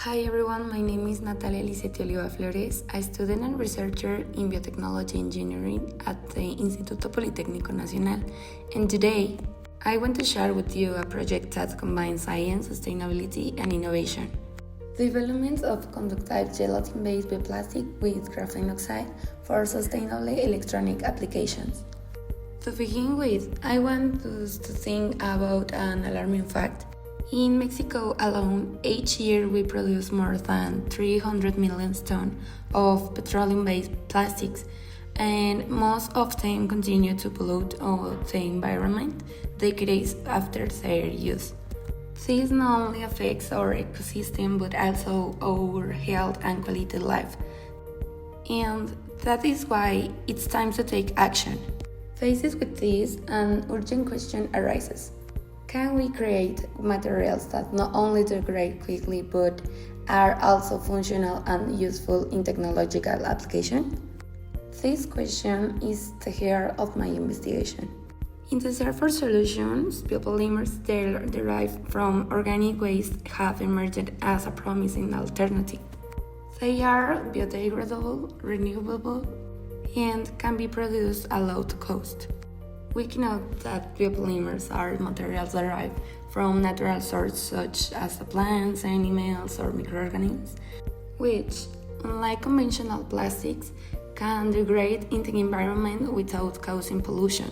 Hi everyone, my name is Natalia Lisette Oliva Flores, a student and researcher in biotechnology engineering at the Instituto Politécnico Nacional, and today I want to share with you a project that combines science, sustainability, and innovation. The development of conductive gelatin-based bioplastic with graphene oxide for sustainable electronic applications. To begin with, I want us to think about an alarming fact. In Mexico alone, each year we produce more than 300 million tons of petroleum-based plastics, and most of them continue to pollute the environment decades after their use. This not only affects our ecosystem but also our health and quality of life. And that is why it's time to take action. Faced with this, an urgent question arises. Can we create materials that not only degrade quickly but are also functional and useful in technological application? This question is the heart of my investigation. In the search for solutions, biopolymers derived from organic waste have emerged as a promising alternative. They are biodegradable, renewable, and can be at a low cost. We know that biopolymers are materials derived from natural sources such as plants, animals, or microorganisms, which, unlike conventional plastics, can degrade in the environment without causing pollution.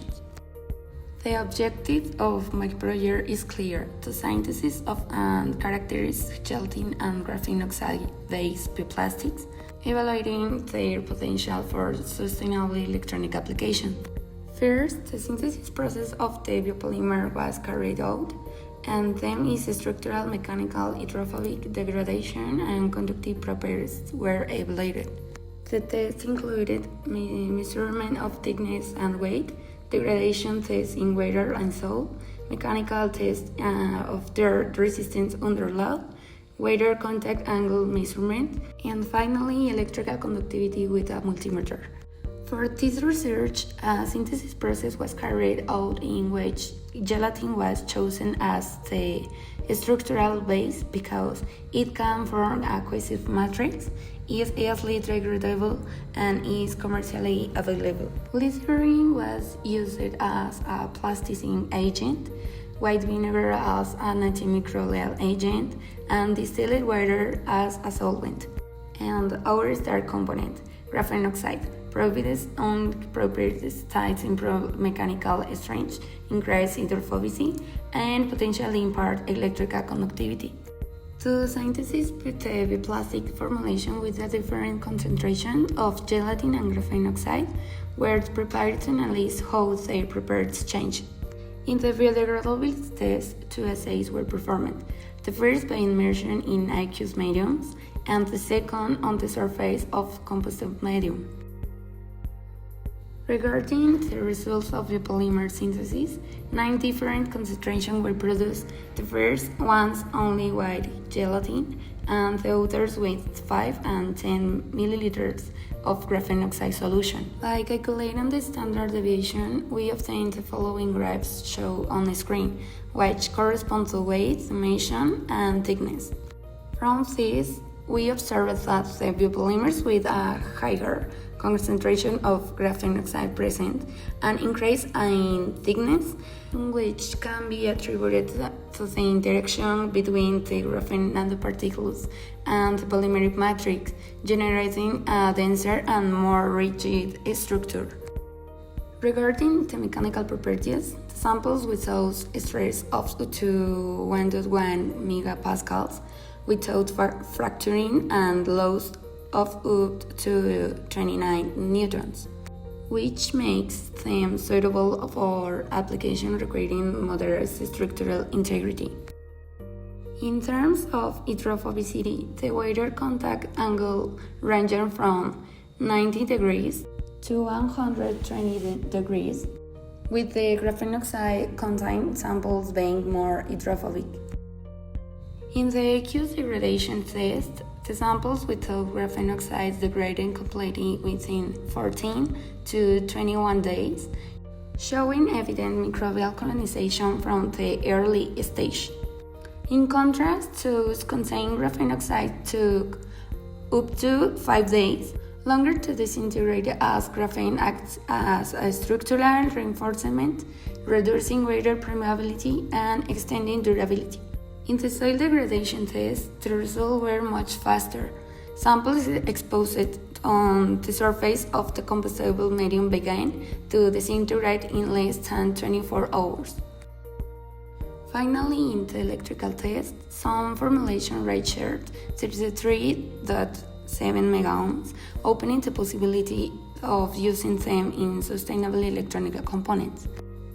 The objective of my project is clear: the synthesis of and characteristics gelatin and graphene oxide-based bioplastics, evaluating their potential for sustainable electronic application. First, the synthesis process of the biopolymer was carried out, and then its structural, mechanical, hydrophobic, degradation, and conductive properties were evaluated. The tests included measurement of thickness and weight, degradation tests in water and salt, mechanical tests of dirt resistance under load, water contact angle measurement, and finally electrical conductivity with a multimeter. For this research, a synthesis process was carried out in which gelatin was chosen as the structural base because it can form a cohesive matrix, is easily degradable, and is commercially available. Glycerin was used as a plasticizing agent, white vinegar as an antimicrobial agent, and distilled water as a solvent. And our star component, graphene oxide, provides own properties that improve mechanical strength, increase hydrophobicity, and potentially impart electrical conductivity. To synthesize the bioplastic formulation with a different concentration of gelatin and graphene oxide were prepared to analyze how their properties change. In the biodegradability test, two assays were performed, the first by immersion in aqueous mediums and the second on the surface of composite medium. Regarding the results of biopolymer synthesis, 9 different concentrations were produced, the first ones only white gelatin, and the others with 5 and 10 milliliters of graphene oxide solution. By calculating the standard deviation, we obtained the following graphs shown on the screen, which correspond to weight, dimension, and thickness. From this, we observed that the biopolymers with a higher concentration of graphene oxide present an increase in thickness, which can be attributed to the interaction between the graphene nanoparticles and the polymeric matrix, generating a denser and more rigid structure. Regarding the mechanical properties, the samples without stress of up to 1.1 megapascals, without fracturing, and loss of up to 29 newtons, which makes them suitable for application requiring moderate structural integrity. In terms of hydrophobicity, the water contact angle ranging from 90 degrees to 120 degrees, with the graphene oxide contained samples being more hydrophobic. In the aqueous degradation test, the samples without graphene oxides degraded completely within 14 to 21 days, showing evident microbial colonization from the early stage. In contrast, to contain graphene oxide took up to 5 days longer to disintegrate as graphene acts as a structural reinforcement, reducing greater permeability and extending durability. In the soil degradation test, the results were much faster. Samples exposed on the surface of the compostable medium began to disintegrate in less than 24 hours. Finally, in the electrical test, some formulation rate shared 33.7 megaohms, opening the possibility of using them in sustainable electronic components.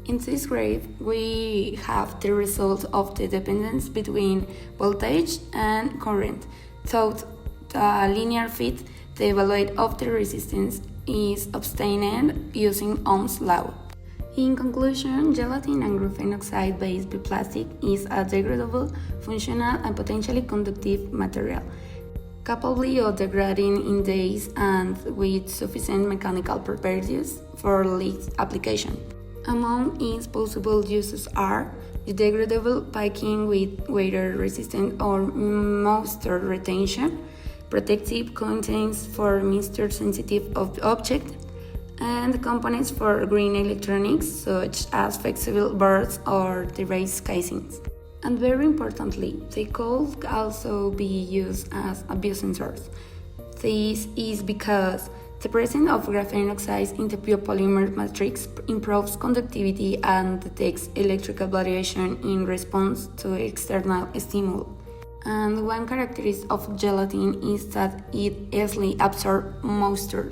In this graph, we have the result of the dependence between voltage and current. Through the linear fit, the value of the resistance is obtained using Ohm's law. In conclusion, gelatin and graphene oxide-based bioplastic is a degradable, functional, and potentially conductive material, capable of degrading in days and with sufficient mechanical properties for lead application. Among its possible uses are biodegradable packing with greater resistance or moisture retention, protective coatings for moisture-sensitive objects, and components for green electronics such as flexible boards or device casings. And very importantly, they could also be used as biosensors. This is because the presence of graphene oxides in the biopolymer matrix improves conductivity and detects electrical variation in response to external stimuli. And one characteristic of gelatin is that it easily absorbs moisture,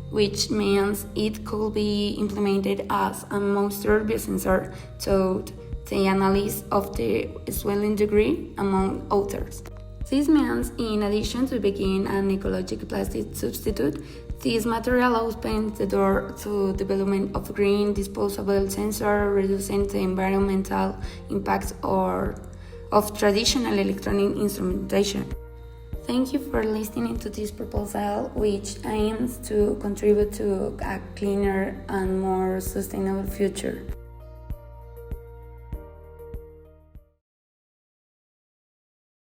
which means it could be implemented as a moisture biosensor to the analysis of the swelling degree, among others. This means, in addition to being an ecological plastic substitute, this material opens the door to development of green disposable sensors, reducing the environmental impact of traditional electronic instrumentation. Thank you for listening to this proposal, which aims to contribute to a cleaner and more sustainable future.